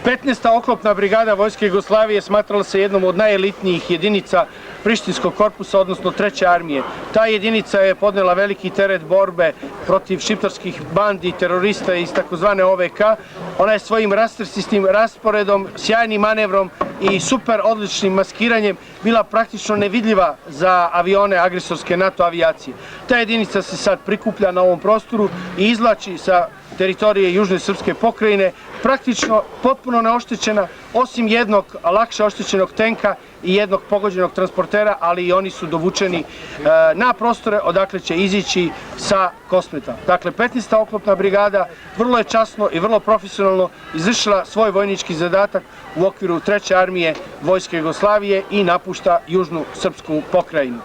15. oklopna brigada Vojske Jugoslavije smatrala se jednom od najelitnijih jedinica Prištinskog korpusa, odnosno 3. armije. Ta jedinica je podnela veliki teret borbe protiv šiptarskih bandi i terorista iz takozvane OVK. Ona je svojim rastrsistim rasporedom, sjajnim manevrom i super odličnim maskiranjem bila praktično nevidljiva za avione agresorske NATO avijacije. Ta jedinica se sad prikuplja na ovom prostoru i izvlači sa teritorije Južne Srpske pokrajine, praktično potpuno neoštećena, osim jednog lakše oštećenog tenka i jednog pogođenog transportera, ali i oni su dovučeni na prostore odakle će izići sa Kosmeta. Dakle, 15. oklopna brigada vrlo je časno i vrlo profesionalno izvršila svoj vojnički zadatak u okviru 3. armije Vojske Jugoslavije i napušta Južnu Srpsku pokrajinu.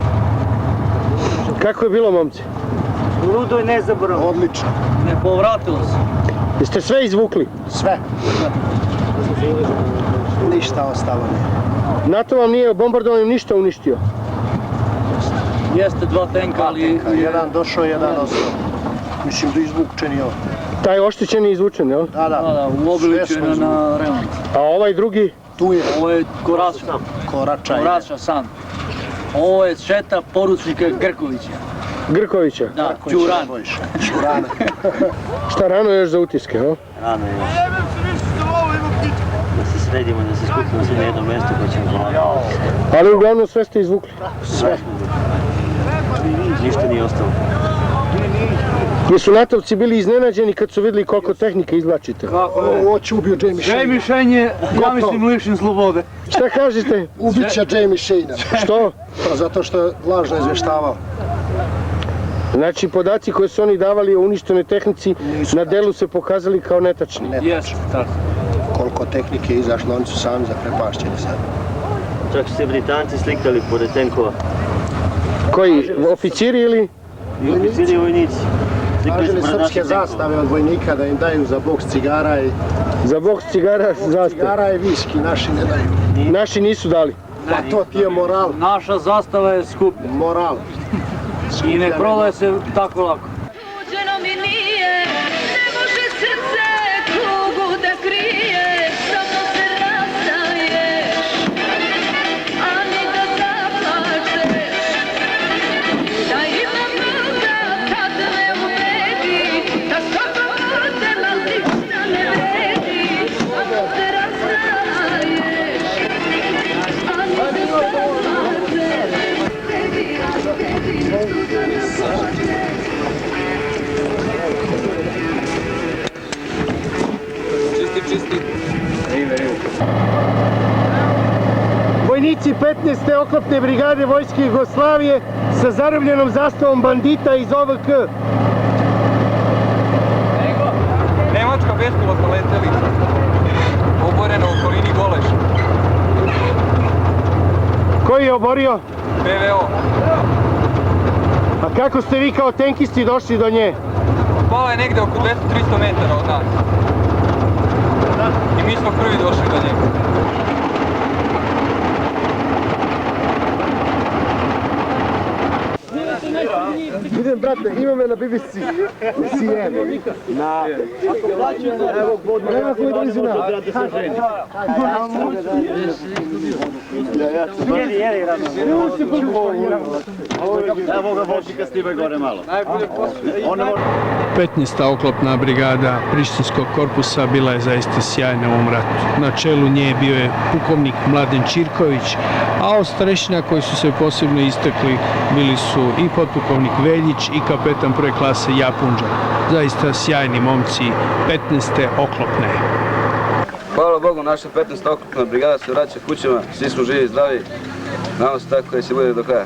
Kako je bilo, momci? Ludo i nezaboravno. Odlično. Ne povratilo se. Jeste sve izvukli? Sve. Ništa ostalo nije. NATO vam nije bombardovanjem ništa uništio? Jeste 2 tenka, ali... Jedan došao, jedan ostao. Mislim da izvučen je ovo. Taj oštećen je izvučen, jel? Da. U Obiliću je na remont. A ovaj drugi? Tu je. Ovo je Korača san. Ovo je šeta poručnika Grkovića. Grkovića? Da, Ćuran. Ćurana. Šta, rano još za utiske, no? Rano je još. Da se sredimo, da se skupimo svi na jedno mjesto koje ćemo polagati. Ali uglavnom sve ste izvukli? Sve. Ništa nije ostalo. Jesu natovci bili iznenađeni kad su vidjeli koliko tehnike izvlačite? Kako je? Ovo će ubio Jamie Shane. Jamie Shane je, ja mislim, lišen slobode. Šta kažete? Ubit će Jamie Shane. Što? Pa zato što je lažno izvještavao. Znači, podaci koje su oni davali o uništenoj tehnici na delu se pokazali kao netačni. Jeste, tako. Koliko tehnike je izašlo, oni su sami zaprepašćeni sad. Čak su se Britanci slikali pored tenkova. Koji? Oficiri ili? I oficiri i vojnici. Tražili srpske zastave od vojnika da im daju za boks cigara i... Za boks cigara zastave. Cigara i viski, naši ne daju. Naši nisu dali. Pa to ti je moral. Naša zastava je skuplja. Moral. I ne prodaje se tako lako. Suđeno mi nije, ne može srce tugu da krije, samo se rastaješ, a ni da zaplačeš. Da imam mnoga kad me uredi, da svaka vrtena ništa ne vredi, samo se rastaješ, a ni da zaplačeš. Čisti. Vojnici 15. oklopne brigade Vojske Jugoslavije sa zarobljenom zastavom bandita iz OVK. Nemačka bespilotna letelica. Oborena u okolini Goleš. Koji je oborio? PVO. A kako ste vi kao tenkisti došli do nje? Pala je negde oko 200-300 metara od nas. I mi smo prvi došli do nje. Idem, brate, ima me na BBC. CNN. Na... Nema koji dolazi na... Evo ga Bošika Stibe gore malo. 15. oklopna brigada Prištinskog korpusa bila je zaista sjajna u ovom ratu. Na čelu nje bio je pukovnik Mladen Ćirković, a od starešina koji su se posebno istakli bili su i potpukovnik Veljić i kapetan prve klase Japunđa. Zaista sjajni momci 15. oklopne. Hvala Bogu, naša 15. oklopna brigada se vraća kućama, svi smo živi i zdravi. Nadam se tako da će bude do kraja.